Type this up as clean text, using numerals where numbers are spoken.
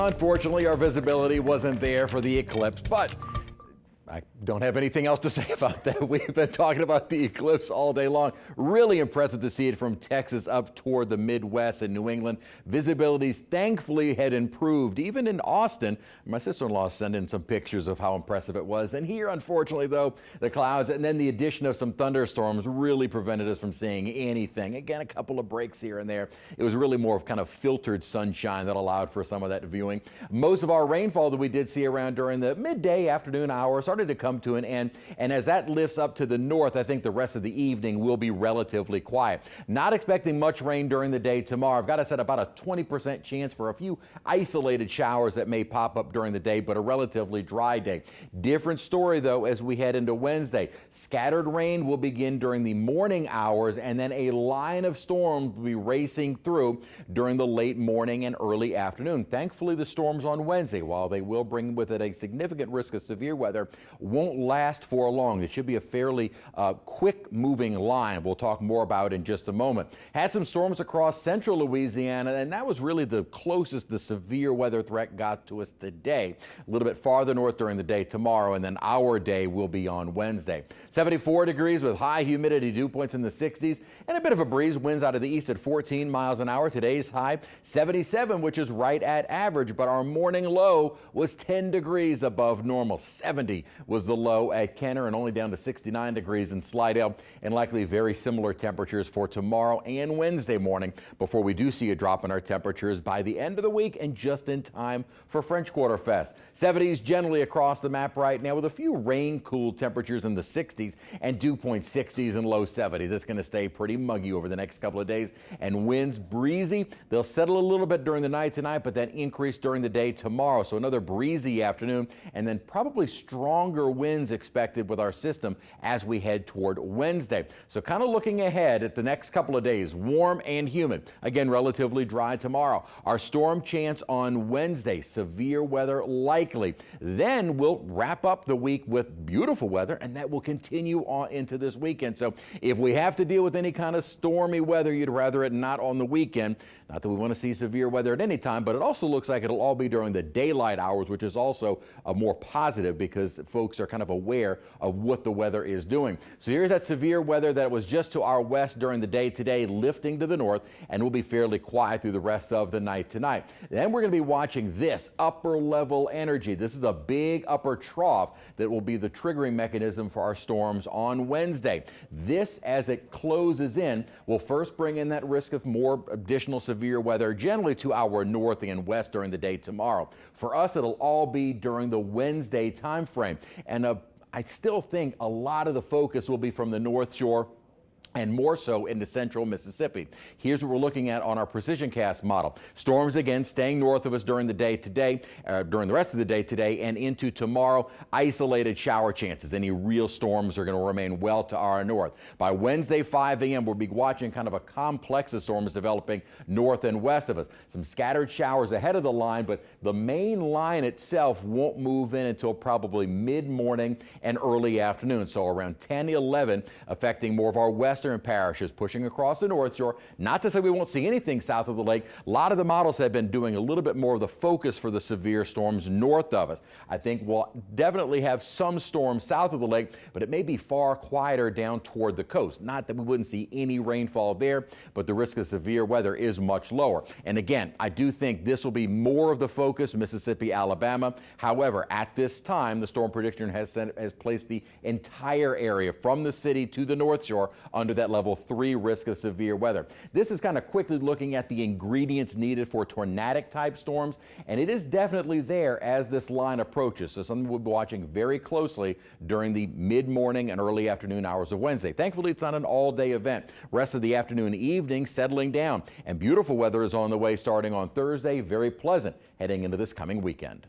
Unfortunately, our visibility wasn't there for the eclipse, but I don't have anything else to say about that. We've been talking about the eclipse all day long. Really impressive to see it from Texas up toward the Midwest and New England. Visibilities thankfully had improved. Even in Austin, my sister-in-law sent in some pictures of how impressive it was. And here, unfortunately, though, the clouds and then the addition of some thunderstorms really prevented us from seeing anything. Again, a couple of breaks here and there. It was really more of kind of filtered sunshine that allowed for some of that viewing. Most of our rainfall that we did see around during the midday afternoon hours started to come to an end, and as that lifts up to the north, I think the rest of the evening will be relatively quiet. Not expecting much rain during the day tomorrow. I've got to set about a 20% chance for a few isolated showers that may pop up during the day, but a relatively dry day. Different story though as we head into Wednesday. Scattered rain will begin during the morning hours, and then a line of storms will be racing through during the late morning and early afternoon. Thankfully, the storms on Wednesday, while they will bring with it a significant risk of severe weather, won't last for long. It should be a fairly quick moving line. We'll talk more about in just a moment. Had some storms across central Louisiana, and that was really the closest the severe weather threat got to us today. A little bit farther north during the day tomorrow, and then our day will be on Wednesday. 74 degrees with high humidity, dew points in the 60s, and a bit of a breeze. Winds out of the east at 14 miles an hour. Today's high 77, which is right at average, but our morning low was 10 degrees above normal. 70 was the low at Kenner, and only down to 69 degrees in Slidell, and likely very similar temperatures for tomorrow and Wednesday morning before we do see a drop in our temperatures by the end of the week and just in time for French Quarter Fest. 70s generally across the map right now with a few rain-cooled temperatures in the 60s and dew point 60s and low 70s. It's going to stay pretty muggy over the next couple of days, and winds breezy. They'll settle a little bit during the night tonight, but then increase during the day tomorrow. So another breezy afternoon, and then probably stronger winds expected with our system as we head toward Wednesday. So kind of looking ahead at the next couple of days, warm and humid. Again, relatively dry tomorrow. Our storm chance on Wednesday, severe weather likely. Then we'll wrap up the week with beautiful weather, and that will continue on into this weekend. So if we have to deal with any kind of stormy weather, you'd rather it not on the weekend. Not that we want to see severe weather at any time, but it also looks like it'll all be during the daylight hours, which is also a more positive because folks are kind of aware of what the weather is doing. So here's that severe weather that was just to our west during the day today, lifting to the north, and will be fairly quiet through the rest of the night tonight. Then we're going to be watching this upper level energy. This is a big upper trough that will be the triggering mechanism for our storms on Wednesday. This, as it closes in, will first bring in that risk of more additional severe weather, generally to our north and west during the day tomorrow. For us, it'll all be during the Wednesday time frame. And I still think a lot of the focus will be from the North Shore and more so into central Mississippi. Here's what we're looking at on our precision cast model. Storms again staying north of us during the day today, during the rest of the day today and into tomorrow. Isolated shower chances. Any real storms are going to remain well to our north. By Wednesday 5 a.m. we'll be watching kind of a complex of storms developing north and west of us. Some scattered showers ahead of the line, but the main line itself won't move in until probably mid-morning and early afternoon. So around 10-11, affecting more of our western parishes, pushing across the North Shore. Not to say we won't see anything south of the lake. A lot of the models have been doing a little bit more of the focus for the severe storms north of us. I think we'll definitely have some storms south of the lake, but it may be far quieter down toward the coast. Not that we wouldn't see any rainfall there, but the risk of severe weather is much lower. And again, I do think this will be more of the focus, Mississippi, Alabama. However, at this time, the storm prediction has placed the entire area from the city to the North Shore under that level 3 risk of severe weather. This is kind of quickly looking at the ingredients needed for tornadic type storms, and it is definitely there as this line approaches. So something we'll be watching very closely during the mid-morning and early afternoon hours of Wednesday. Thankfully, it's not an all-day event. Rest of the afternoon and evening settling down, and beautiful weather is on the way starting on Thursday. Very pleasant heading into this coming weekend.